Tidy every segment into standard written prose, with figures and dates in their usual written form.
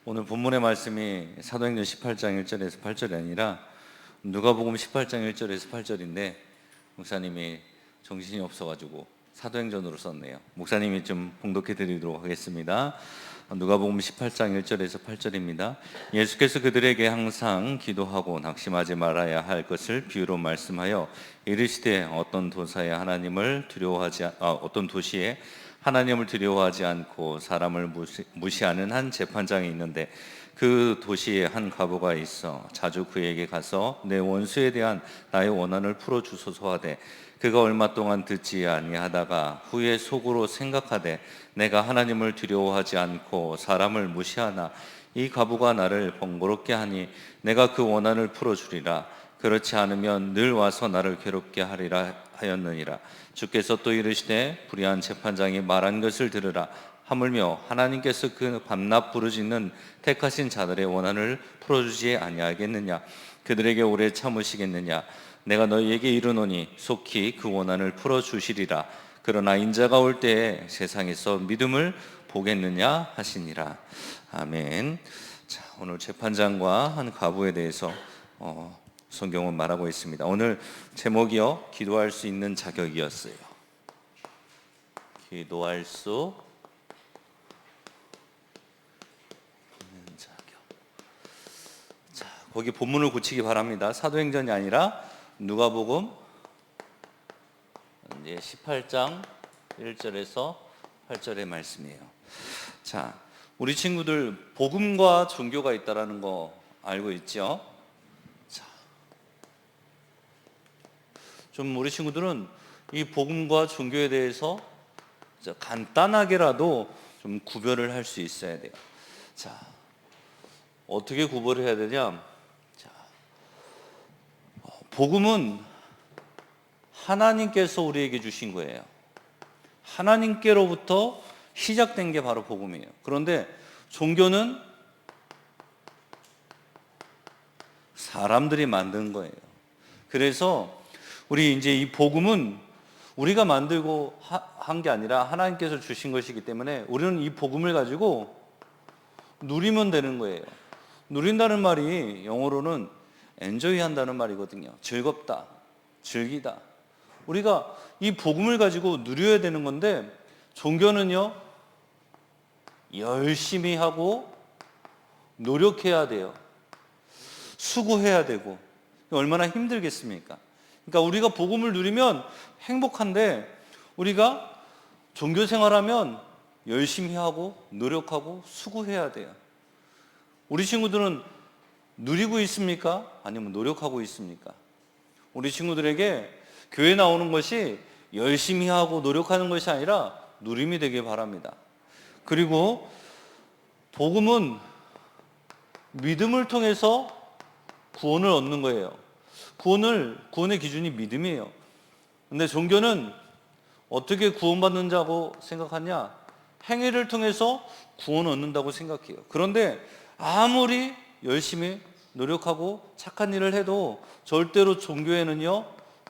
오늘 본문의 말씀이 사도행전 18장 1절에서 8절이 아니라 누가복음 18장 1절에서 8절인데 목사님이 정신이 없어가지고 사도행전으로 썼네요. 목사님이 좀 봉독해 드리도록 하겠습니다. 누가복음 18장 1절에서 8절입니다. 예수께서 그들에게 항상 기도하고 낙심하지 말아야 할 것을 비유로 말씀하여 이르시되 어떤 도시에 하나님을 두려워하지 않고 사람을 무시하는 한 재판장이 있는데 그 도시에 한 과부가 있어 자주 그에게 가서 내 원수에 대한 나의 원한을 풀어주소서 하되 그가 얼마 동안 듣지 아니하다가 후에 속으로 생각하되 내가 하나님을 두려워하지 않고 사람을 무시하나 이 과부가 나를 번거롭게 하니 내가 그 원한을 풀어주리라. 그렇지 않으면 늘 와서 나를 괴롭게 하리라 하였느니라. 주께서 또 이르시되 불의한 재판장이 말한 것을 들으라. 하물며 하나님께서 그 밤낮 부르짖는 택하신 자들의 원한을 풀어주지 아니하겠느냐. 그들에게 오래 참으시겠느냐. 내가 너희에게 이르노니 속히 그 원한을 풀어주시리라. 그러나 인자가 올 때에 세상에서 믿음을 보겠느냐 하시니라. 아멘. 자, 오늘 재판장과 한 과부에 대해서 성경은 말하고 있습니다. 오늘 제목이요, 기도할 수 있는 자격이었어요. 기도할 수 있는 자격. 자, 거기 본문을 고치기 바랍니다. 사도행전이 아니라 누가복음 이제 18장 1절에서 8절의 말씀이에요. 자, 우리 친구들 복음과 종교가 있다라는 거 알고 있죠? 좀 우리 친구들은 이 복음과 종교에 대해서 간단하게라도 좀 구별을 할 수 있어야 돼요. 자, 어떻게 구별을 해야 되냐? 자, 복음은 하나님께서 우리에게 주신 거예요. 하나님께로부터 시작된 게 바로 복음이에요. 그런데 종교는 사람들이 만든 거예요. 그래서 우리 이제 이 복음은 우리가 만들고 한 게 아니라 하나님께서 주신 것이기 때문에 우리는 이 복음을 가지고 누리면 되는 거예요. 누린다는 말이 영어로는 enjoy 한다는 말이거든요. 즐겁다, 즐기다. 우리가 이 복음을 가지고 누려야 되는 건데 종교는요, 열심히 하고 노력해야 돼요. 수고해야 되고. 얼마나 힘들겠습니까? 그러니까 우리가 복음을 누리면 행복한데 우리가 종교 생활하면 열심히 하고 노력하고 수고해야 돼요. 우리 친구들은 누리고 있습니까? 아니면 노력하고 있습니까? 우리 친구들에게 교회 나오는 것이 열심히 하고 노력하는 것이 아니라 누림이 되길 바랍니다. 그리고 복음은 믿음을 통해서 구원을 얻는 거예요. 구원의 기준이 믿음이에요. 근데 종교는 어떻게 구원받는 자고 생각하냐? 행위를 통해서 구원을 얻는다고 생각해요. 그런데 아무리 열심히 노력하고 착한 일을 해도 절대로 종교에는요,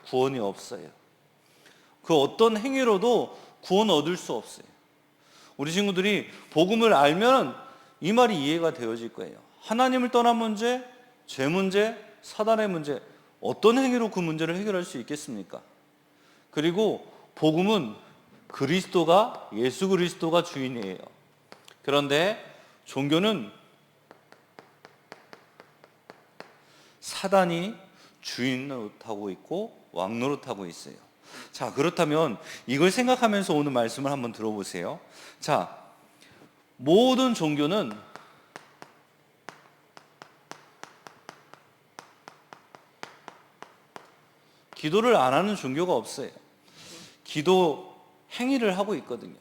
구원이 없어요. 그 어떤 행위로도 구원을 얻을 수 없어요. 우리 친구들이 복음을 알면 이 말이 이해가 되어질 거예요. 하나님을 떠난 문제, 죄 문제, 사단의 문제, 어떤 행위로 그 문제를 해결할 수 있겠습니까? 그리고 복음은 예수 그리스도가 주인이에요. 그런데 종교는 사단이 주인 노릇하고 있고 왕 노릇하고 있어요. 자, 그렇다면 이걸 생각하면서 오늘 말씀을 한번 들어보세요. 자, 모든 종교는 기도를 안 하는 종교가 없어요. 기도 행위를 하고 있거든요.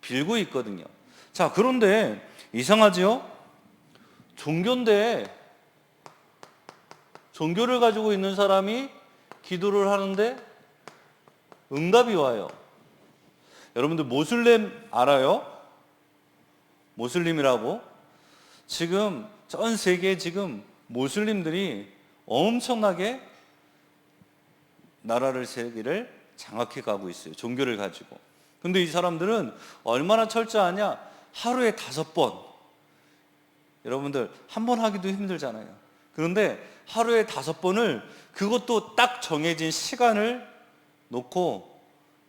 빌고 있거든요. 자, 그런데 이상하죠? 종교인데 종교를 가지고 있는 사람이 기도를 하는데 응답이 와요. 여러분들 모슬렘 알아요? 모슬림이라고? 지금 전 세계에 지금 모슬림들이 엄청나게 나라를 세계를 장악해 가고 있어요. 종교를 가지고. 근데 이 사람들은 얼마나 철저하냐? 하루에 5번 여러분들 한 번 하기도 힘들잖아요. 그런데 하루에 5번을 그것도 딱 정해진 시간을 놓고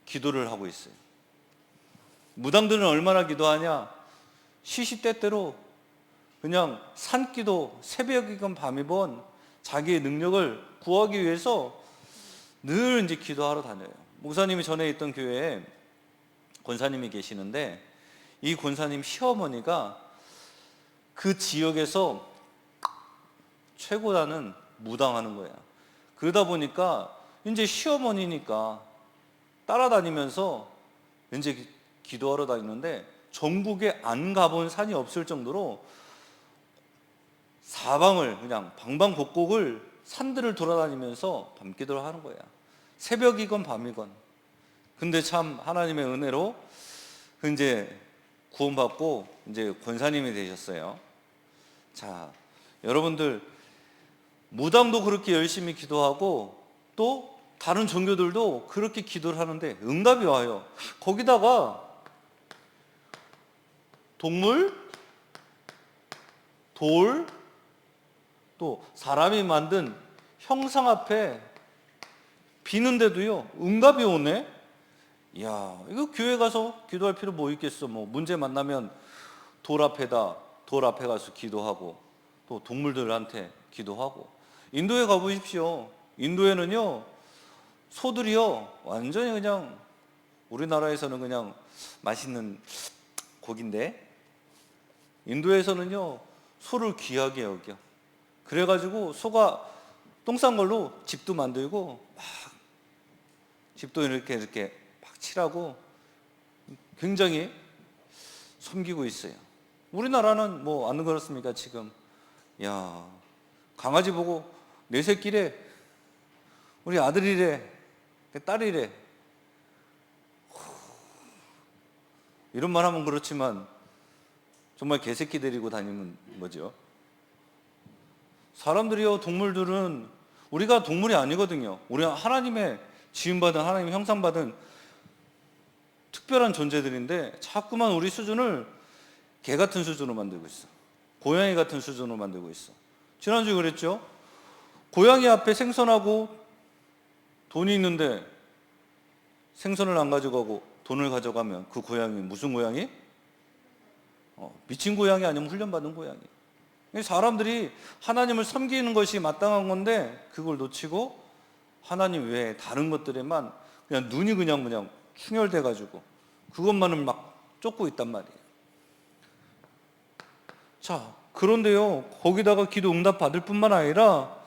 기도를 하고 있어요. 무당들은 얼마나 기도하냐? 시시때때로 그냥 산기도, 새벽이건 밤이건 자기의 능력을 구하기 위해서 늘 이제 기도하러 다녀요. 목사님이 전에 있던 교회에 권사님이 계시는데, 이 권사님 시어머니가 그 지역에서 최고라는 무당하는 거야. 그러다 보니까 이제 시어머니니까 따라다니면서 이제 기도하러 다니는데, 전국에 안 가본 산이 없을 정도로 사방을 그냥 방방곡곡을 산들을 돌아다니면서 밤기도를 하는 거야. 새벽이건 밤이건. 근데 참 하나님의 은혜로 이제 구원받고 이제 권사님이 되셨어요. 자, 여러분들 무당도 그렇게 열심히 기도하고 또 다른 종교들도 그렇게 기도를 하는데 응답이 와요. 거기다가 동물, 돌, 또 사람이 만든 형상 앞에 비는데도요 응답이 오네. 이야, 이거 교회 가서 기도할 필요 뭐 있겠어. 뭐 문제 만나면 돌 앞에 가서 기도하고 또 동물들한테 기도하고. 인도에 가보십시오. 인도에는요 소들이요 완전히 그냥 우리나라에서는 그냥 맛있는 고기인데, 인도에서는요 소를 귀하게 여겨. 그래가지고 소가 똥 싼 걸로 집도 만들고 막 집도 이렇게 막 칠하고 굉장히 섬기고 있어요. 우리나라는 뭐 안 그렇습니까 지금? 야, 강아지 보고 내 새끼래, 우리 아들이래, 딸이래, 이런 말 하면 그렇지만 정말 개새끼 데리고 다니는 거죠. 사람들이요, 동물들은 우리가 동물이 아니거든요. 우리가 하나님의 지음받은, 하나님의 형상받은 특별한 존재들인데 자꾸만 우리 수준을 개 같은 수준으로 만들고 있어. 고양이 같은 수준으로 만들고 있어. 지난주에 그랬죠. 고양이 앞에 생선하고 돈이 있는데 생선을 안 가져가고 돈을 가져가면 그 고양이 무슨 고양이? 미친 고양이 아니면 훈련받은 고양이. 사람들이 하나님을 섬기는 것이 마땅한 건데 그걸 놓치고 하나님 외에 다른 것들에만 그냥 눈이 그냥 충혈돼 가지고 그것만을 막 쫓고 있단 말이에요. 자, 그런데요 거기다가 기도 응답 받을 뿐만 아니라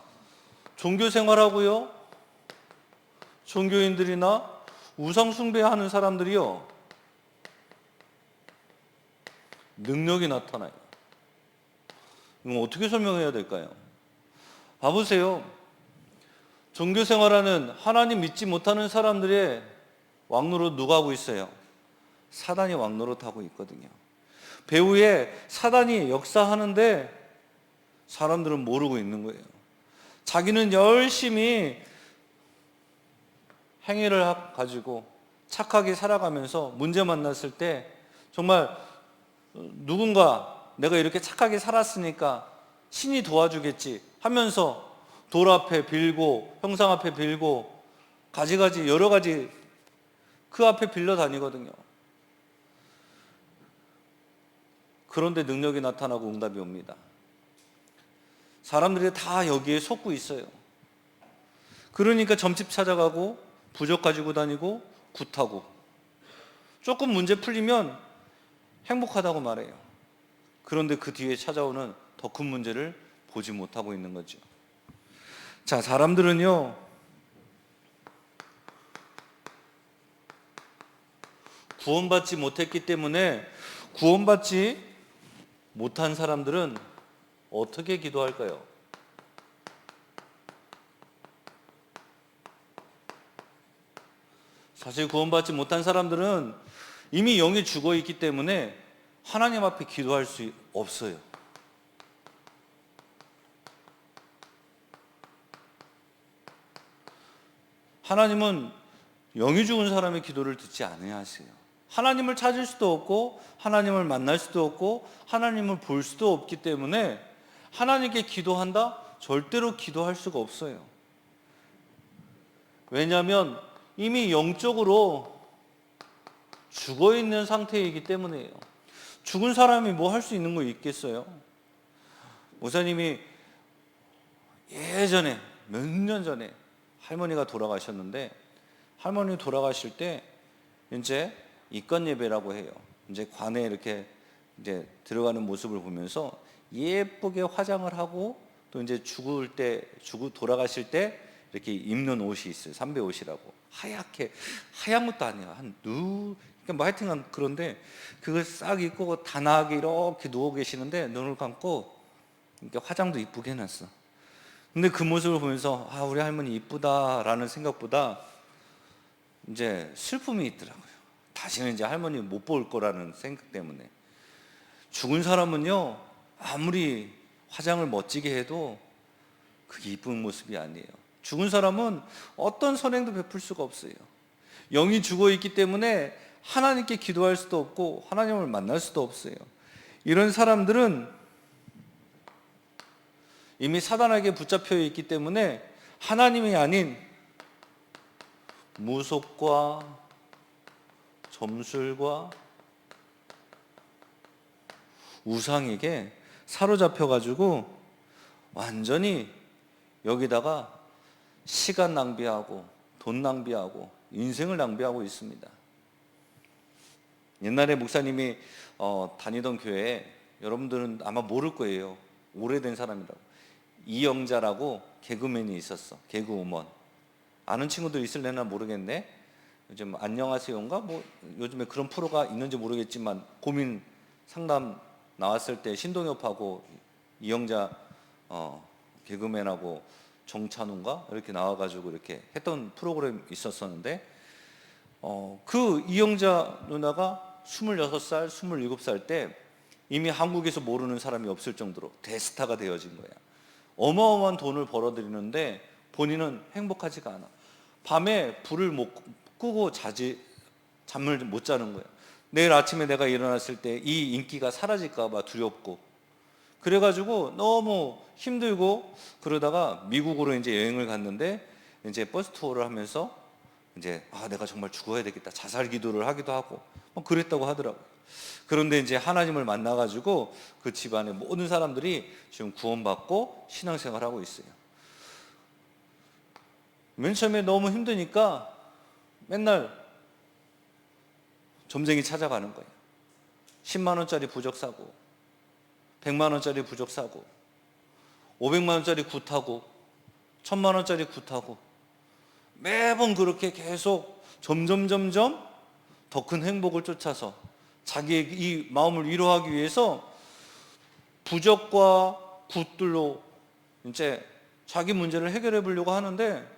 종교 생활하고요 종교인들이나 우상 숭배하는 사람들이요 능력이 나타나요. 이건 어떻게 설명해야 될까요? 봐보세요. 종교 생활하는 하나님 믿지 못하는 사람들의 왕노릇 누가 하고 있어요? 사단이 왕노릇 하고 있거든요. 배후에 사단이 역사하는데 사람들은 모르고 있는 거예요. 자기는 열심히 행위를 가지고 착하게 살아가면서 문제 만났을 때 정말 누군가 내가 이렇게 착하게 살았으니까 신이 도와주겠지 하면서 돌 앞에 빌고 형상 앞에 빌고 가지가지 여러 가지 그 앞에 빌려 다니거든요. 그런데 능력이 나타나고 응답이 옵니다. 사람들이 다 여기에 속고 있어요. 그러니까 점집 찾아가고 부적 가지고 다니고 굿하고 조금 문제 풀리면 행복하다고 말해요. 그런데 그 뒤에 찾아오는 더 큰 문제를 보지 못하고 있는 거죠. 자, 사람들은요 구원받지 못했기 때문에 구원받지 못한 사람들은 어떻게 기도할까요? 사실 구원받지 못한 사람들은 이미 영이 죽어 있기 때문에 하나님 앞에 기도할 수 없어요. 하나님은 영이 죽은 사람의 기도를 듣지 않으세요. 하나님을 찾을 수도 없고 하나님을 만날 수도 없고 하나님을 볼 수도 없기 때문에 하나님께 기도한다? 절대로 기도할 수가 없어요. 왜냐하면 이미 영적으로 죽어있는 상태이기 때문이에요. 죽은 사람이 뭐 할 수 있는 거 있겠어요? 목사님이 예전에 몇 년 전에 할머니가 돌아가셨는데, 할머니 돌아가실 때 이제 입관 예배라고 해요. 이제 관에 이렇게 이제 들어가는 모습을 보면서 예쁘게 화장을 하고, 또 이제 돌아가실 때 이렇게 입는 옷이 있어요. 삼배 옷이라고. 하얗게, 하얀 것도 아니야. 그러니까 뭐 하여튼 그런데 그걸 싹 입고 단아하게 이렇게 누워 계시는데 눈을 감고 이렇게 화장도 이쁘게 해놨어. 근데 그 모습을 보면서 우리 할머니 이쁘다라는 생각보다 이제 슬픔이 있더라고요. 다시는 이제 할머니 못 볼 거라는 생각 때문에. 죽은 사람은요, 아무리 화장을 멋지게 해도 그게 이쁜 모습이 아니에요. 죽은 사람은 어떤 선행도 베풀 수가 없어요. 영이 죽어 있기 때문에 하나님께 기도할 수도 없고 하나님을 만날 수도 없어요. 이런 사람들은 이미 사단에게 붙잡혀 있기 때문에 하나님이 아닌 무속과 점술과 우상에게 사로잡혀 가지고 완전히 여기다가 시간 낭비하고 돈 낭비하고 인생을 낭비하고 있습니다. 옛날에 목사님이 다니던 교회에, 여러분들은 아마 모를 거예요. 오래된 사람이라고. 이영자라고 개그맨이 있었어. 개그우먼. 아는 친구들 있을래나 모르겠네. 요즘 안녕하세요인가 뭐 요즘에 그런 프로가 있는지 모르겠지만, 고민 상담 나왔을 때 신동엽하고 이영자 개그맨하고 정찬훈가 이렇게 나와가지고 이렇게 했던 프로그램이 있었었는데, 그 이영자 누나가 26살, 27살 때 이미 한국에서 모르는 사람이 없을 정도로 대스타가 되어진 거야. 어마어마한 돈을 벌어들이는데 본인은 행복하지가 않아. 밤에 불을 못 끄고 잠을 못 자는 거야. 내일 아침에 내가 일어났을 때 이 인기가 사라질까 봐 두렵고, 그래가지고 너무 힘들고, 그러다가 미국으로 이제 여행을 갔는데, 이제 버스 투어를 하면서 이제 내가 정말 죽어야 되겠다, 자살 기도를 하기도 하고 그랬다고 하더라고요. 그런데 이제 하나님을 만나가지고 그 집안의 모든 사람들이 지금 구원받고 신앙생활하고 있어요. 맨 처음에 너무 힘드니까 맨날 점쟁이 찾아가는 거예요. 10만 원짜리 부적 사고, 100만 원짜리 부적 사고, 500만 원짜리 굿 타고, 1000만 원짜리 굿 타고, 매번 그렇게 계속 점점 더 큰 행복을 쫓아서 자기의 이 마음을 위로하기 위해서 부적과 굿들로 이제 자기 문제를 해결해 보려고 하는데,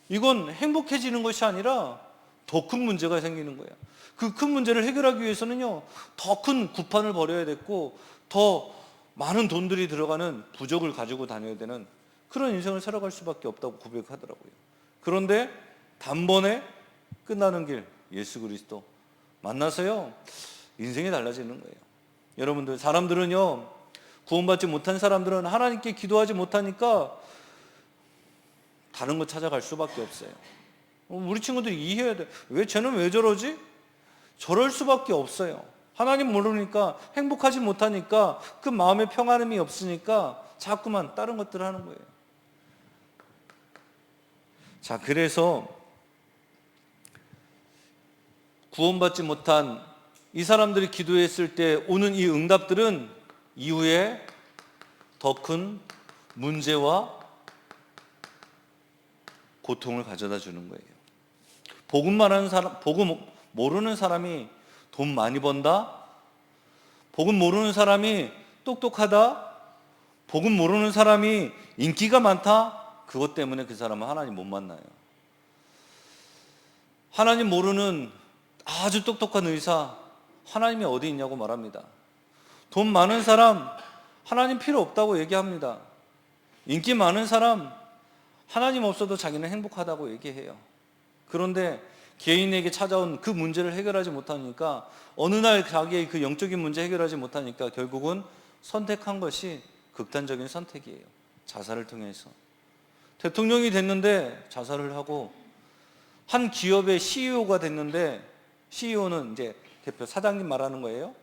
이건 행복해지는 것이 아니라 더 큰 문제가 생기는 거예요. 그 큰 문제를 해결하기 위해서는요, 더 큰 굿판을 벌여야 됐고 더 많은 돈들이 들어가는 부적을 가지고 다녀야 되는 그런 인생을 살아갈 수밖에 없다고 고백하더라고요. 그런데 단번에 끝나는 길, 예수 그리스도 만나서요, 인생이 달라지는 거예요. 여러분들, 사람들은요, 구원받지 못한 사람들은 하나님께 기도하지 못하니까 다른 거 찾아갈 수밖에 없어요. 우리 친구들이 이해해야 돼. 쟤는 왜 저러지? 저럴 수밖에 없어요. 하나님 모르니까, 행복하지 못하니까, 그 마음에 평안함이 없으니까 자꾸만 다른 것들을 하는 거예요. 자, 그래서 구원받지 못한 이 사람들이 기도했을 때 오는 이 응답들은 이후에 더 큰 문제와 고통을 가져다 주는 거예요. 복음 모르는 사람이 돈 많이 번다? 복음 모르는 사람이 똑똑하다? 복음 모르는 사람이 인기가 많다? 그것 때문에 그 사람은 하나님 못 만나요. 하나님 모르는 아주 똑똑한 의사, 하나님이 어디 있냐고 말합니다. 돈 많은 사람, 하나님 필요 없다고 얘기합니다. 인기 많은 사람, 하나님 없어도 자기는 행복하다고 얘기해요. 그런데 개인에게 찾아온 그 문제를 해결하지 못하니까, 어느 날 자기의 그 영적인 문제 해결하지 못하니까 결국은 선택한 것이 극단적인 선택이에요. 자살을 통해서. 대통령이 됐는데 자살을 하고, 한 기업의 CEO가 됐는데, CEO는 이제 대표 사장님 말하는 거예요.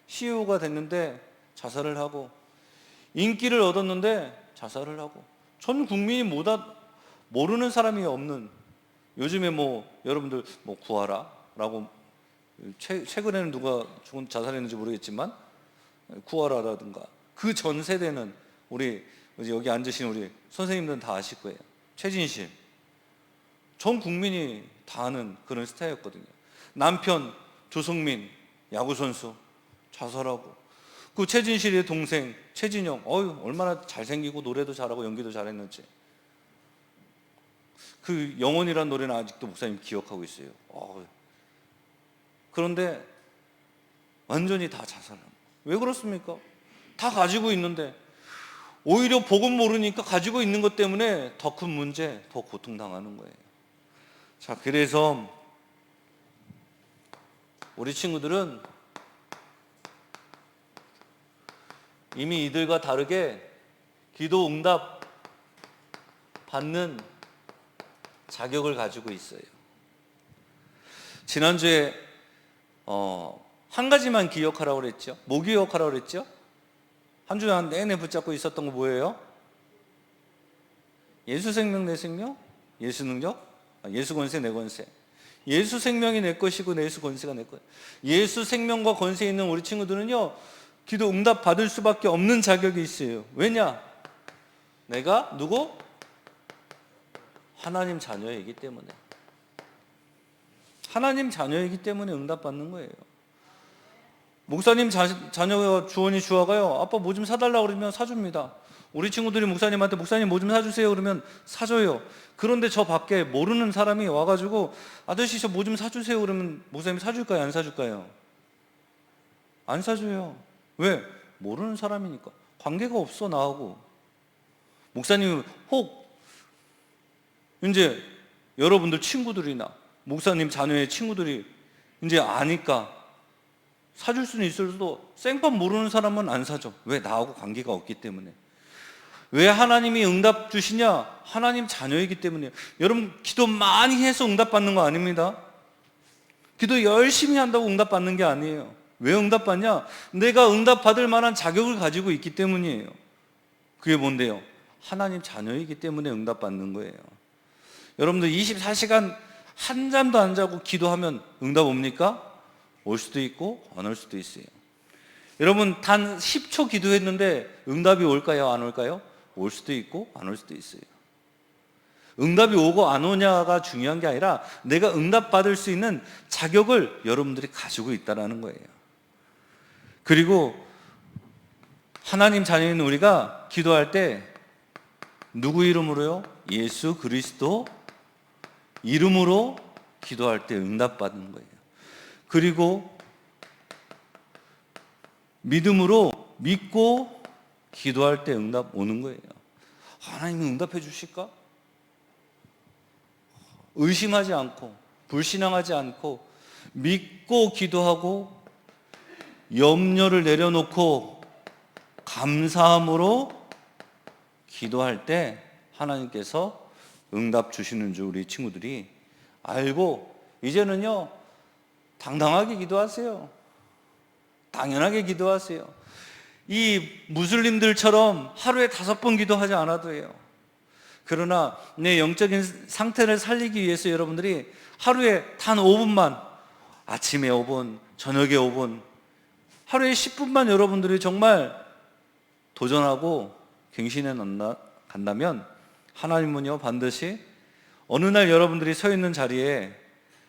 CEO가 됐는데 자살을 하고, 인기를 얻었는데 자살을 하고, 전 국민이 모르는 사람이 없는, 요즘에 여러분들 구하라 라고, 최근에는 누가 자살했는지 모르겠지만 구하라라든가, 그 전 세대는 우리 여기 앉으신 우리 선생님들은 다 아실 거예요. 최진실, 전 국민이 다 아는 그런 스타일이었거든요. 남편 조성민 야구선수 자살하고, 그 최진실의 동생 최진영, 얼마나 잘생기고 노래도 잘하고 연기도 잘했는지. 그 영혼이란 노래는 아직도 목사님 기억하고 있어요. 그런데 완전히 다 자살한. 왜 그렇습니까? 다 가지고 있는데, 오히려 복음 모르니까 가지고 있는 것 때문에 더 큰 문제, 더 고통당하는 거예요. 자, 그래서 우리 친구들은 이미 이들과 다르게 기도 응답 받는 자격을 가지고 있어요. 지난주에 한 가지만 기억하라고 그랬죠. 뭐 기억하라고 그랬죠? 한 주간 내내 붙잡고 있었던 거 뭐예요? 예수 생명 내 생명? 예수 능력? 예수 권세 내 권세. 예수 생명이 내 것이고 예수 권세가 내 거예요. 예수 생명과 권세 있는 우리 친구들은요, 기도 응답 받을 수밖에 없는 자격이 있어요. 왜냐? 내가 누구? 하나님 자녀이기 때문에. 하나님 자녀이기 때문에 응답 받는 거예요. 목사님 자녀가 주원이 주아가요, 아빠 뭐 좀 사달라고 그러면 사줍니다. 우리 친구들이 목사님한테 목사님 뭐 좀 사주세요 그러면 사줘요. 그런데 저 밖에 모르는 사람이 와가지고 아저씨 저 뭐 좀 사주세요 그러면 목사님이 사줄까요? 안 사줄까요? 안 사줘요. 왜? 모르는 사람이니까. 관계가 없어 나하고. 목사님 혹 이제 여러분들 친구들이나 목사님 자녀의 친구들이 이제 아니까 사줄 수는 있어도 생판 모르는 사람은 안 사줘. 왜? 나하고 관계가 없기 때문에. 왜 하나님이 응답 주시냐? 하나님 자녀이기 때문이에요. 여러분 기도 많이 해서 응답 받는 거 아닙니다. 기도 열심히 한다고 응답 받는 게 아니에요. 왜 응답 받냐? 내가 응답 받을 만한 자격을 가지고 있기 때문이에요. 그게 뭔데요? 하나님 자녀이기 때문에 응답 받는 거예요. 여러분들 24시간 한 잠도 안 자고 기도하면 응답 옵니까? 올 수도 있고 안 올 수도 있어요. 여러분 단 10초 기도했는데 응답이 올까요? 안 올까요? 올 수도 있고 안 올 수도 있어요. 응답이 오고 안 오냐가 중요한 게 아니라 내가 응답 받을 수 있는 자격을 여러분들이 가지고 있다는 거예요. 그리고 하나님 자녀인 우리가 기도할 때 누구 이름으로요? 예수 그리스도 이름으로 기도할 때 응답받는 거예요. 그리고 믿음으로 믿고 기도할 때 응답 오는 거예요. 하나님이 응답해 주실까? 의심하지 않고 불신앙하지 않고 믿고 기도하고 염려를 내려놓고 감사함으로 기도할 때 하나님께서 응답 주시는 줄 우리 친구들이 알고 이제는요 당당하게 기도하세요. 당연하게 기도하세요. 이 무슬림들처럼 하루에 5번 기도하지 않아도 해요. 그러나 내 영적인 상태를 살리기 위해서 여러분들이 하루에 단 5분만, 아침에 5분, 저녁에 5분, 하루에 10분만 여러분들이 정말 도전하고 갱신해 간다면 하나님은요 반드시 어느 날 여러분들이 서 있는 자리에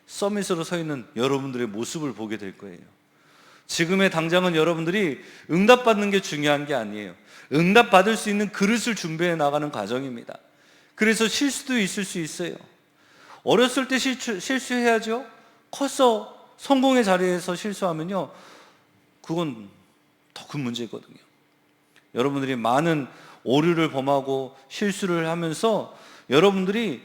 서밋으로 서 있는 여러분들의 모습을 보게 될 거예요. 지금의 당장은 여러분들이 응답받는 게 중요한 게 아니에요. 응답받을 수 있는 그릇을 준비해 나가는 과정입니다. 그래서 실수도 있을 수 있어요. 어렸을 때 실수해야죠. 커서 성공의 자리에서 실수하면요 그건 더 큰 문제거든요. 여러분들이 많은 오류를 범하고 실수를 하면서 여러분들이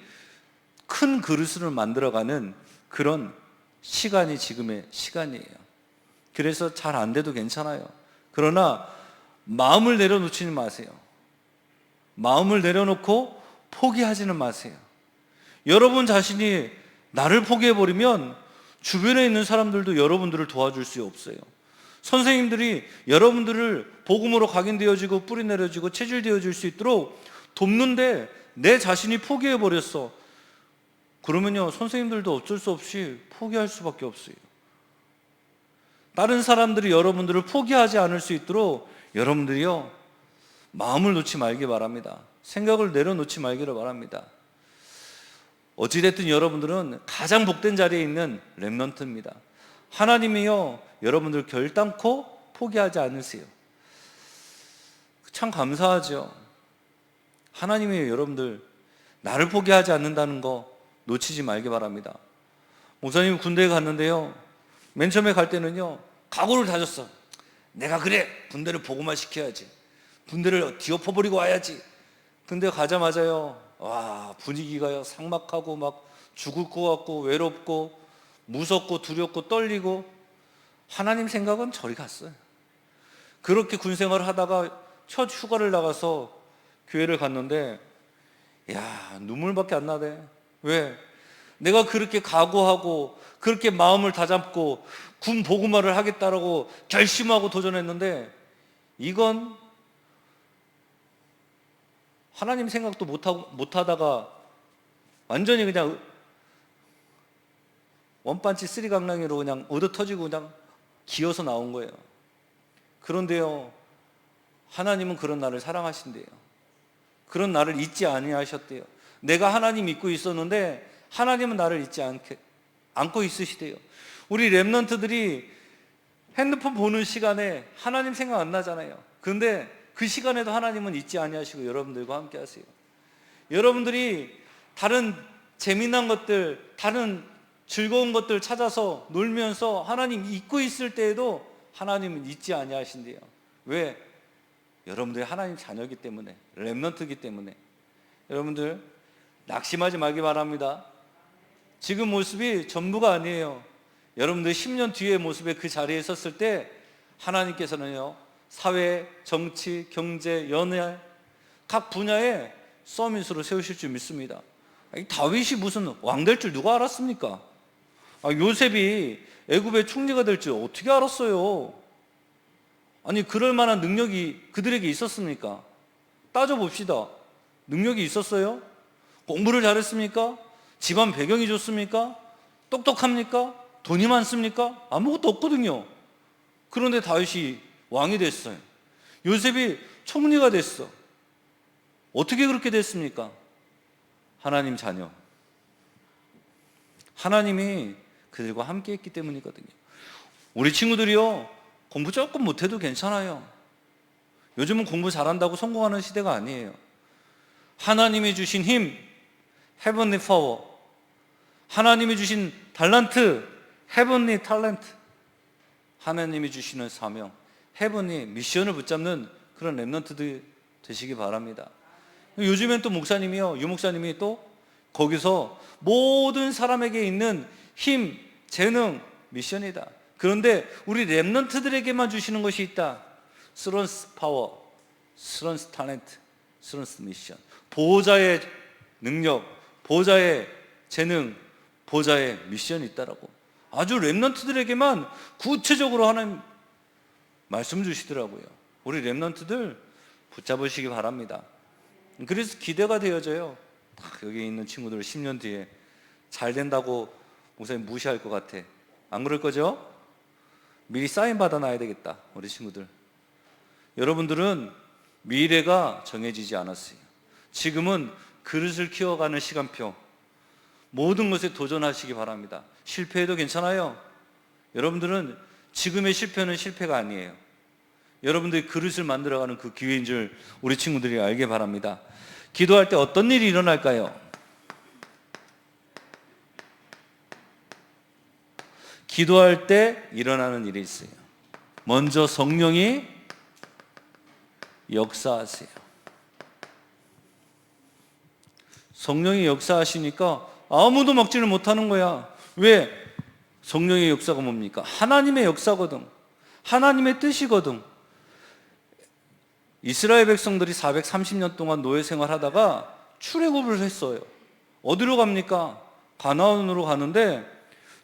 큰 그릇을 만들어가는 그런 시간이 지금의 시간이에요. 그래서 잘 안 돼도 괜찮아요. 그러나 마음을 내려놓지는 마세요. 마음을 내려놓고 포기하지는 마세요. 여러분 자신이 나를 포기해버리면 주변에 있는 사람들도 여러분들을 도와줄 수 없어요. 선생님들이 여러분들을 복음으로 각인되어지고 뿌리내려지고 체질되어질 수 있도록 돕는데 내 자신이 포기해버렸어. 그러면요, 선생님들도 어쩔 수 없이 포기할 수밖에 없어요. 다른 사람들이 여러분들을 포기하지 않을 수 있도록 여러분들이요, 마음을 놓지 말기 바랍니다. 생각을 내려놓지 말기를 바랍니다. 어찌됐든 여러분들은 가장 복된 자리에 있는 렘넌트입니다. 하나님이요, 여러분들 결단코 포기하지 않으세요. 참 감사하죠. 하나님이 여러분들 나를 포기하지 않는다는 거 놓치지 말기 바랍니다. 목사님 군대에 갔는데요, 맨 처음에 갈 때는요 각오를 다졌어. 내가 그래, 군대를 복음화 시켜야지, 군대를 뒤엎어버리고 와야지. 근데 가자마자요, 와, 분위기가요 삭막하고 막 죽을 것 같고 외롭고 무섭고 두렵고 떨리고, 하나님 생각은 저리 갔어요. 그렇게 군생활을 하다가 첫 휴가를 나가서 교회를 갔는데, 야, 눈물밖에 안 나대. 왜? 내가 그렇게 각오하고 그렇게 마음을 다잡고 군 복음화를 하겠다라고 결심하고 도전했는데, 이건 하나님 생각도 못하다가 완전히 그냥 원반치 쓰리강낭이로 그냥 얻어 터지고 그냥 기어서 나온 거예요. 그런데요, 하나님은 그런 나를 사랑하신대요. 그런 나를 잊지 아니하셨대요. 내가 하나님 믿고 있었는데 하나님은 나를 잊지 않고 있으시대요. 우리 렘넌트들이 핸드폰 보는 시간에 하나님 생각 안 나잖아요. 그런데 그 시간에도 하나님은 잊지 아니하시고 여러분들과 함께 하세요. 여러분들이 다른 재미난 것들, 다른 즐거운 것들 찾아서 놀면서 하나님 잊고 있을 때에도 하나님은 잊지 아니하신대요. 왜? 여러분들이 하나님 자녀이기 때문에, 렘넌트이기 때문에. 여러분들 낙심하지 말기 바랍니다. 지금 모습이 전부가 아니에요. 여러분들 10년 뒤의 모습에 그 자리에 섰을 때 하나님께서는요, 사회, 정치, 경제, 연애 각 분야에 서밋으로 세우실 줄 믿습니다. 다윗이 무슨 왕 될 줄 누가 알았습니까? 요셉이 애굽의 총리가 될 줄 어떻게 알았어요? 아니, 그럴 만한 능력이 그들에게 있었습니까? 따져봅시다. 능력이 있었어요? 공부를 잘했습니까? 집안 배경이 좋습니까? 똑똑합니까? 돈이 많습니까? 아무것도 없거든요. 그런데 다윗이 왕이 됐어요. 요셉이 총리가 됐어. 어떻게 그렇게 됐습니까? 하나님 자녀. 하나님이 그들과 함께 했기 때문이거든요. 우리 친구들이요, 공부 조금 못해도 괜찮아요. 요즘은 공부 잘한다고 성공하는 시대가 아니에요. 하나님이 주신 힘, heavenly power, 하나님이 주신 달란트, heavenly talent, 하나님이 주시는 사명, heavenly 미션을 붙잡는 그런 렘넌트들 되시기 바랍니다. 요즘엔 또 목사님이요, 유목사님이 또 거기서 모든 사람에게 있는 힘, 재능, 미션이다. 그런데 우리 렘넌트들에게만 주시는 것이 있다. 스런스 파워, 스런스 탤런트, 스런스 미션. 보호자의 능력, 보호자의 재능, 보호자의 미션이 있다라고. 아주 렘넌트들에게만 구체적으로 하나님 말씀 주시더라고요. 우리 렘넌트들 붙잡으시기 바랍니다. 그래서 기대가 되어져요. 여기 있는 친구들 10년 뒤에 잘 된다고 목사님 무시할 것 같아. 안 그럴 거죠? 미리 사인 받아놔야 되겠다, 우리 친구들. 여러분들은 미래가 정해지지 않았어요. 지금은 그릇을 키워가는 시간표, 모든 것에 도전하시기 바랍니다. 실패해도 괜찮아요. 여러분들은 지금의 실패는 실패가 아니에요. 여러분들이 그릇을 만들어가는 그 기회인 줄 우리 친구들이 알게 바랍니다. 기도할 때 어떤 일이 일어날까요? 기도할 때 일어나는 일이 있어요. 먼저 성령이 역사하세요. 성령이 역사하시니까 아무도 막지를 못하는 거야. 왜? 성령의 역사가 뭡니까? 하나님의 역사거든. 하나님의 뜻이거든. 이스라엘 백성들이 430년 동안 노예 생활하다가 출애굽을 했어요. 어디로 갑니까? 가나안으로 가는데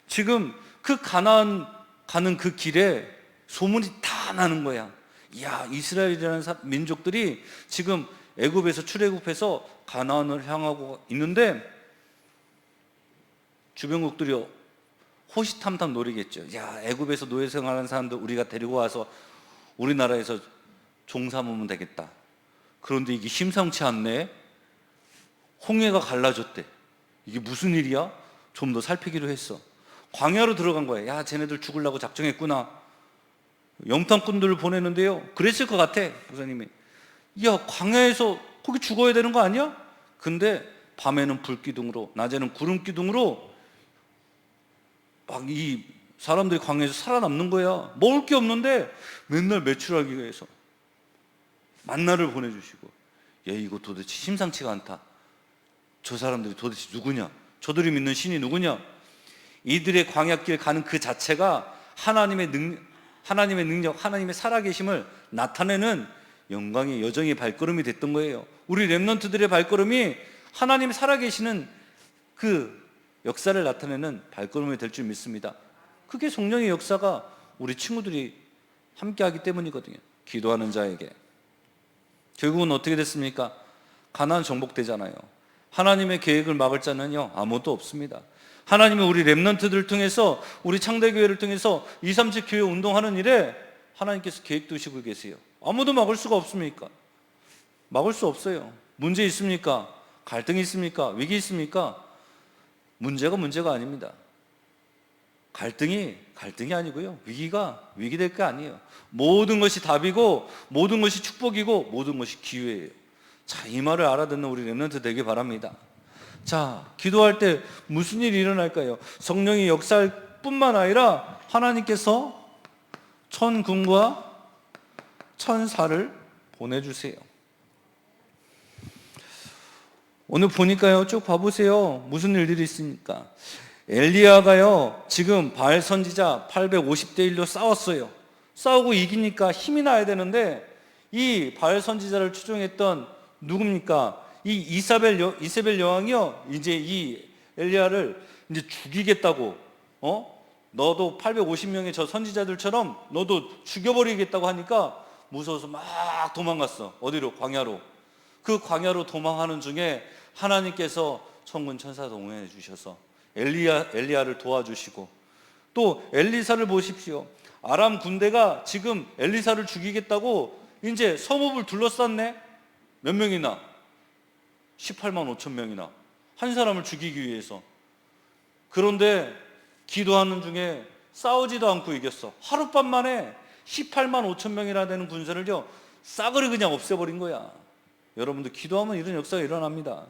지금 그 가나안 가는 그 길에 소문이 다 나는 거야. 이야, 이스라엘이라는 민족들이 지금 애굽에서 출애굽해서 가나안을 향하고 있는데 주변국들이 호시탐탐 노리겠죠. 야, 애굽에서 노예 생활하는 사람들 우리가 데리고 와서 우리나라에서 종삼으면 되겠다. 그런데 이게 심상치 않네. 홍해가 갈라졌대. 이게 무슨 일이야? 좀 더 살피기로 했어. 광야로 들어간 거야. 야, 쟤네들 죽으려고 작정했구나. 염탐꾼들을 보내는데요, 그랬을 것 같아. 목사님이, 야, 광야에서 거기 죽어야 되는 거 아니야? 근데 밤에는 불기둥으로, 낮에는 구름기둥으로 막 이 사람들이 광야에서 살아남는 거야. 먹을 게 없는데 맨날 매출하기 위해서 만나를 보내주시고. 야, 이거 도대체 심상치가 않다. 저 사람들이 도대체 누구냐? 저들이 믿는 신이 누구냐? 이들의 광야길 가는 그 자체가 하나님의 능력, 하나님의 살아계심을 나타내는 영광의 여정의 발걸음이 됐던 거예요. 우리 렘넌트들의 발걸음이 하나님이 살아계시는 그 역사를 나타내는 발걸음이 될 줄 믿습니다. 그게 성령의 역사가 우리 친구들이 함께하기 때문이거든요. 기도하는 자에게. 결국은 어떻게 됐습니까? 가나안 정복되잖아요. 하나님의 계획을 막을 자는요, 아무도 없습니다. 하나님이 우리 렘넌트들을 통해서, 우리 창대교회를 통해서 237 교회 운동하는 일에 하나님께서 계획 두시고 계세요. 아무도 막을 수가 없습니까? 막을 수 없어요. 문제 있습니까? 갈등이 있습니까? 위기 있습니까? 문제가 아닙니다. 갈등이 아니고요, 위기가 위기될 게 아니에요. 모든 것이 답이고, 모든 것이 축복이고, 모든 것이 기회예요. 자, 이 말을 알아듣는 우리 렘넌트 되길 바랍니다. 자, 기도할 때 무슨 일이 일어날까요? 성령이 역사할 뿐만 아니라 하나님께서 천군과 천사를 보내주세요. 오늘 보니까요, 쭉 봐보세요. 무슨 일들이 있습니까? 엘리야가요, 지금 바알 선지자 850대 1로 싸웠어요. 싸우고 이기니까 힘이 나야 되는데, 이 바알 선지자를 추종했던 누굽니까? 이 이세벨 여왕이요, 이제 이 엘리야를 이제 죽이겠다고, 너도 850명의 저 선지자들처럼 너도 죽여버리겠다고 하니까 무서워서 막 도망갔어. 어디로? 광야로. 그 광야로 도망하는 중에 하나님께서 천군 천사 동행해 주셔서 엘리야를 도와주시고, 또 엘리사를 보십시오. 아람 군대가 지금 엘리사를 죽이겠다고 이제 성읍을 둘러쌌네. 몇 명이나? 18만 5천 명이나. 한 사람을 죽이기 위해서. 그런데 기도하는 중에 싸우지도 않고 이겼어. 하룻밤 만에 18만 5천 명이나 되는 군사를요, 싸그리 그냥 없애버린 거야. 여러분들 기도하면 이런 역사가 일어납니다.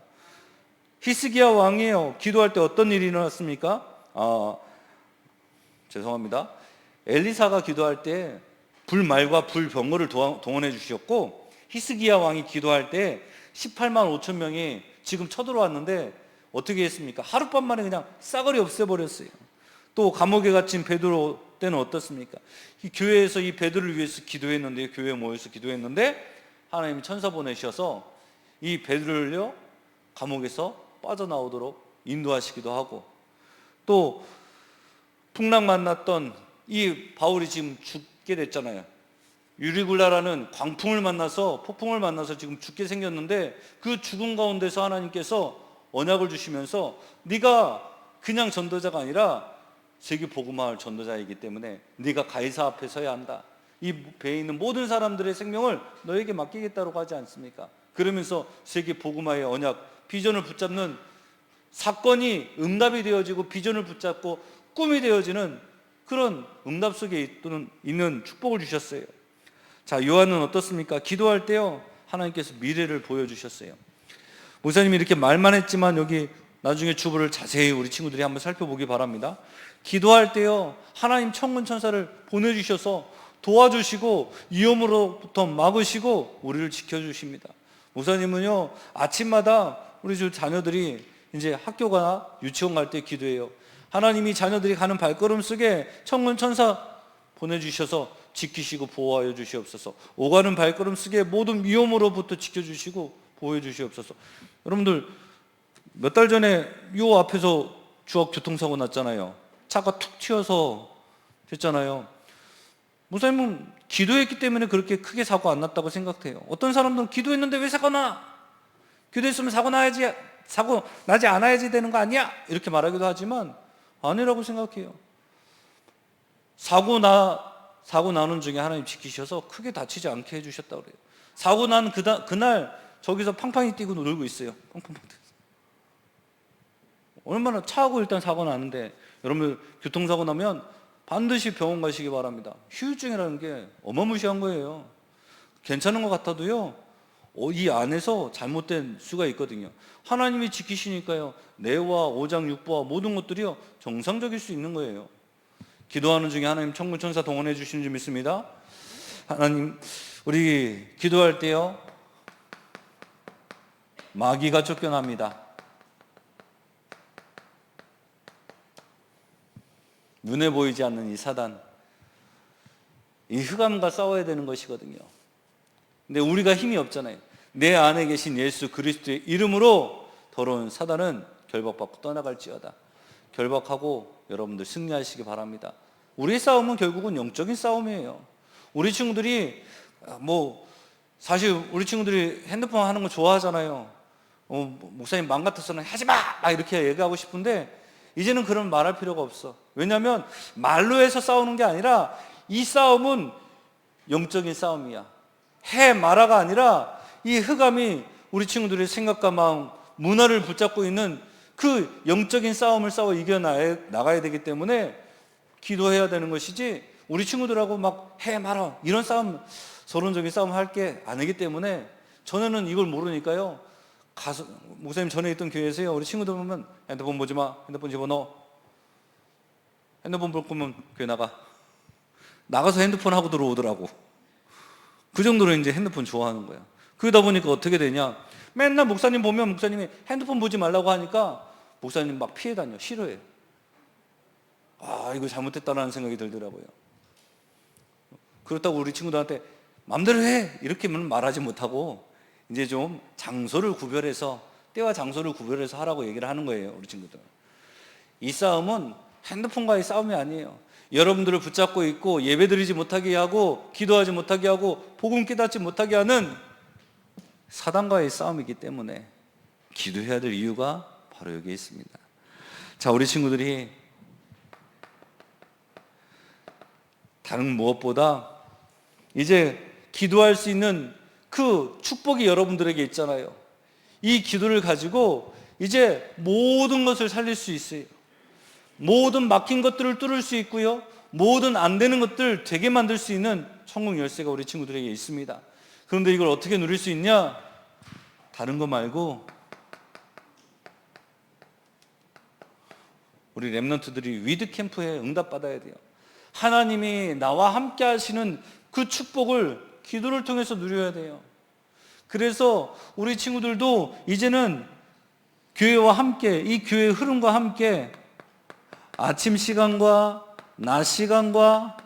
히스기야 왕이에요. 기도할 때 어떤 일이 일어났습니까? 죄송합니다. 엘리사가 기도할 때 불말과 불병거를 동원해 주셨고, 히스기야 왕이 기도할 때 18만 5천 명이 지금 쳐들어왔는데 어떻게 했습니까? 하룻밤 만에 그냥 싸그리 없애버렸어요. 또 감옥에 갇힌 베드로 때는 어떻습니까? 이 교회에서 이 베드로를 위해서 기도했는데, 교회에 모여서 기도했는데 하나님이 천사 보내셔서 이 베드로를요, 감옥에서 빠져나오도록 인도하시기도 하고, 또 풍랑 만났던 이 바울이 지금 죽게 됐잖아요. 유리굴라라는 광풍을 만나서, 폭풍을 만나서 지금 죽게 생겼는데, 그 죽음 가운데서 하나님께서 언약을 주시면서 네가 그냥 전도자가 아니라 세계 복음화할 전도자이기 때문에 네가 가이사 앞에 서야 한다. 이 배에 있는 모든 사람들의 생명을 너에게 맡기겠다고 하지 않습니까? 그러면서 세계 복음화의 언약, 비전을 붙잡는 사건이 응답이 되어지고, 비전을 붙잡고 꿈이 되어지는 그런 응답 속에 있는 축복을 주셨어요. 자, 요한은 어떻습니까? 기도할 때요, 하나님께서 미래를 보여주셨어요. 목사님이 이렇게 말만 했지만 여기 나중에 주보를 자세히 우리 친구들이 한번 살펴보기 바랍니다. 기도할 때요, 하나님 천군 천사를 보내주셔서 도와주시고 위험으로부터 막으시고 우리를 지켜주십니다. 목사님은요, 아침마다 우리 주 자녀들이 이제 학교가 유치원 갈 때 기도해요. 하나님이 자녀들이 가는 발걸음 속에 천군 천사 보내주셔서 지키시고 보호하여 주시옵소서. 오가는 발걸음 속에 모든 위험으로부터 지켜주시고 보호해 주시옵소서. 여러분들 몇 달 전에 요 앞에서 주악 교통사고 났잖아요. 차가 툭 튀어서 됐잖아요. 목사님은 기도했기 때문에 그렇게 크게 사고 안 났다고 생각해요. 어떤 사람들은 기도했는데 왜 사고 나? 기도했으면 사고 나지 않아야지 되는 거 아니야? 이렇게 말하기도 하지만 아니라고 생각해요. 사고 나는 중에 하나님 지키셔서 크게 다치지 않게 해주셨다고 그래요. 사고 난 그날 저기서 팡팡이 뛰고 놀고 있어요. 팡팡팡. 얼마나 차하고 일단 사고 나는데, 여러분 교통사고 나면 반드시 병원 가시기 바랍니다. 후유증이라는 게 어마무시한 거예요. 괜찮은 것 같아도요, 이 안에서 잘못된 수가 있거든요. 하나님이 지키시니까요, 뇌와 오장 육부와 모든 것들이요 정상적일 수 있는 거예요. 기도하는 중에 하나님 천군 천사 동원해 주시는 줄 믿습니다. 하나님, 우리 기도할 때요 마귀가 쫓겨납니다. 눈에 보이지 않는 이 사단, 이 흑암과 싸워야 되는 것이거든요. 근데 우리가 힘이 없잖아요. 내 안에 계신 예수 그리스도의 이름으로 더러운 사단은 결박받고 떠나갈지어다. 결박하고 여러분들 승리하시기 바랍니다. 우리의 싸움은 결국은 영적인 싸움이에요. 우리 친구들이 사실 우리 친구들이 핸드폰 하는 거 좋아하잖아요. 목사님 마음 같아서는 하지 마! 이렇게 얘기하고 싶은데 이제는 그런 말할 필요가 없어. 왜냐하면 말로 해서 싸우는 게 아니라 이 싸움은 영적인 싸움이야. 마라가 아니라 이 흑암이 우리 친구들의 생각과 마음, 문화를 붙잡고 있는 그 영적인 싸움을 싸워 이겨나가야 되기 때문에 기도해야 되는 것이지, 우리 친구들하고 막 마라 이런 싸움, 서론적인 싸움 할 게 아니기 때문에 전에는 이걸 모르니까요. 목사님 전에 있던 교회에서요, 우리 친구들 보면 핸드폰 보지 마, 핸드폰 집어넣어. 핸드폰 볼 거면 교회 나가서 핸드폰 하고 들어오더라고. 그 정도로 이제 핸드폰 좋아하는 거야. 그러다 보니까 어떻게 되냐, 맨날 목사님 보면 목사님이 핸드폰 보지 말라고 하니까 목사님 막 피해 다녀, 싫어해. 이거 잘못됐다라는 생각이 들더라고요. 그렇다고 우리 친구들한테 마음대로 해 이렇게는 말하지 못하고 이제 좀 장소를 구별해서, 때와 장소를 구별해서 하라고 얘기를 하는 거예요, 우리 친구들. 이 싸움은 핸드폰과의 싸움이 아니에요. 여러분들을 붙잡고 있고 예배드리지 못하게 하고 기도하지 못하게 하고 복음 깨닫지 못하게 하는 사단과의 싸움이기 때문에 기도해야 될 이유가 바로 여기에 있습니다. 자, 우리 친구들이 다른 무엇보다 이제 기도할 수 있는 그 축복이 여러분들에게 있잖아요. 이 기도를 가지고 이제 모든 것을 살릴 수 있어요. 모든 막힌 것들을 뚫을 수 있고요, 모든 안 되는 것들 되게 만들 수 있는 천국 열쇠가 우리 친구들에게 있습니다. 그런데 이걸 어떻게 누릴 수 있냐? 다른 거 말고 우리 렘넌트들이 위드 캠프에 응답받아야 돼요. 하나님이 나와 함께 하시는 그 축복을 기도를 통해서 누려야 돼요. 그래서 우리 친구들도 이제는 교회와 함께, 이 교회의 흐름과 함께 아침 시간과 낮 시간과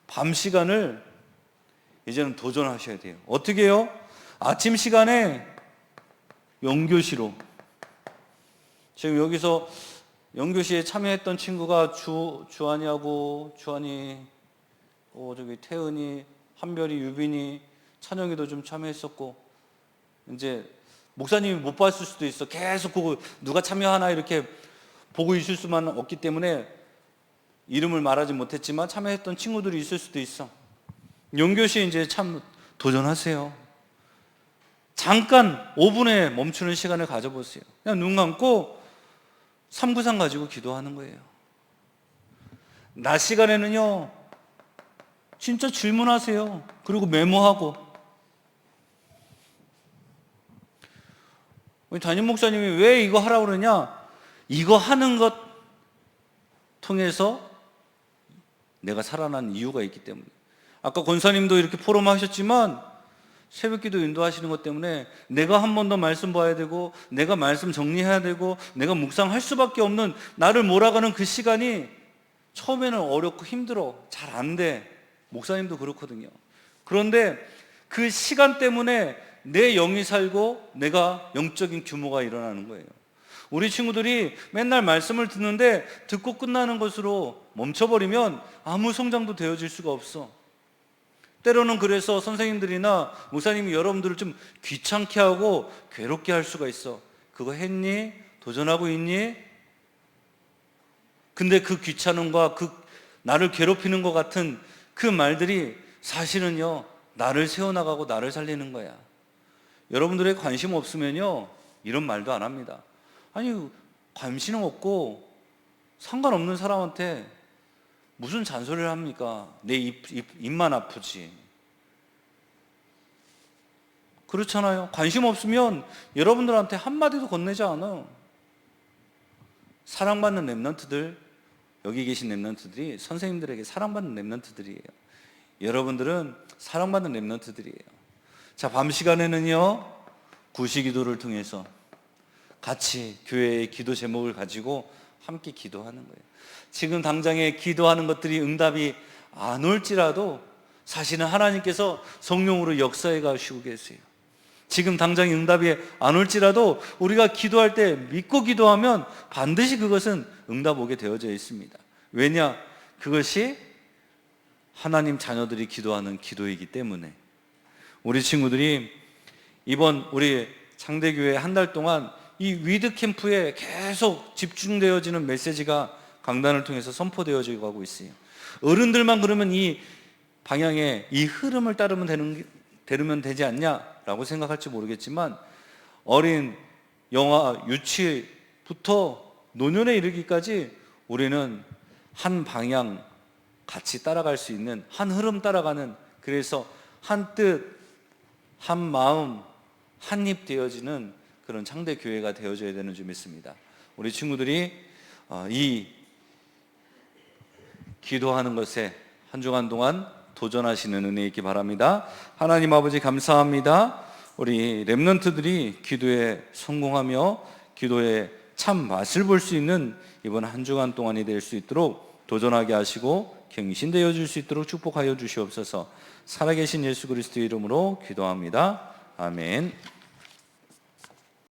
밤 시간을 이제는 도전하셔야 돼요. 어떻게 해요? 아침 시간에 영교시로, 지금 여기서 영교시에 참여했던 친구가 주한이하고 주한이, 저기 태은이, 한별이, 유빈이, 찬영이도 좀 참여했었고, 이제 목사님이 못 봤을 수도 있어. 계속 그거 누가 참여하나 이렇게 보고 있을 수만 없기 때문에 이름을 말하지 못했지만 참여했던 친구들이 있을 수도 있어. 영교시에 이제 참 도전하세요. 잠깐 5분에 멈추는 시간을 가져보세요. 그냥 눈 감고 삼구상 가지고 기도하는 거예요. 낮 시간에는요, 진짜 질문하세요. 그리고 메모하고. 우리 담임 목사님이 왜 이거 하라고 그러냐? 이거 하는 것 통해서 내가 살아난 이유가 있기 때문에. 아까 권사님도 이렇게 포럼 하셨지만 새벽기도 인도하시는 것 때문에 내가 한 번 더 말씀 봐야 되고, 내가 말씀 정리해야 되고, 내가 묵상할 수밖에 없는, 나를 몰아가는 그 시간이 처음에는 어렵고 힘들어. 잘 안 돼. 목사님도 그렇거든요. 그런데 그 시간 때문에 내 영이 살고 내가 영적인 규모가 일어나는 거예요. 우리 친구들이 맨날 말씀을 듣는데 듣고 끝나는 것으로 멈춰버리면 아무 성장도 되어질 수가 없어. 때로는 그래서 선생님들이나 목사님이 여러분들을 좀 귀찮게 하고 괴롭게 할 수가 있어. 그거 했니? 도전하고 있니? 근데 그 귀찮음과 그 나를 괴롭히는 것 같은 그 말들이 사실은요, 나를 세워나가고 나를 살리는 거야. 여러분들의 관심 없으면요, 이런 말도 안 합니다. 아니, 관심 없고 상관없는 사람한테 무슨 잔소리를 합니까? 내 입만 아프지. 그렇잖아요. 관심 없으면 여러분들한테 한마디도 건네지 않아요. 사랑받는 랩런트들, 여기 계신 랩런트들이 선생님들에게 사랑받는 랩런트들이에요. 여러분들은 사랑받는 랩런트들이에요. 자, 밤 시간에는요, 구시기도를 통해서 같이 교회의 기도 제목을 가지고 함께 기도하는 거예요. 지금 당장에 기도하는 것들이 응답이 안 올지라도 사실은 하나님께서 성령으로 역사해 가시고 계세요. 지금 당장 응답이 안 올지라도 우리가 기도할 때 믿고 기도하면 반드시 그것은 응답 오게 되어져 있습니다. 왜냐? 그것이 하나님 자녀들이 기도하는 기도이기 때문에. 우리 친구들이 이번 우리 창대교회 한 달 동안 이 위드 캠프에 계속 집중되어지는 메시지가 강단을 통해서 선포되어지고 가고 있어요. 어른들만 그러면 이 방향에 이 흐름을 따르면 되지 않냐라고 생각할지 모르겠지만, 어린 영아 유치부터 노년에 이르기까지 우리는 한 방향 같이 따라갈 수 있는, 한 흐름 따라가는, 그래서 한 뜻, 한 마음, 한 입 되어지는 그런 창대 교회가 되어져야 되는 줄 믿습니다. 우리 친구들이 이 기도하는 것에 한 주간 동안 도전하시는 은혜 있기 바랍니다. 하나님 아버지 감사합니다. 우리 랩런트들이 기도에 성공하며 기도에 참 맛을 볼 수 있는 이번 한 주간 동안이 될 수 있도록 도전하게 하시고 갱신되어 줄 수 있도록 축복하여 주시옵소서. 살아계신 예수 그리스도의 이름으로 기도합니다. 아멘.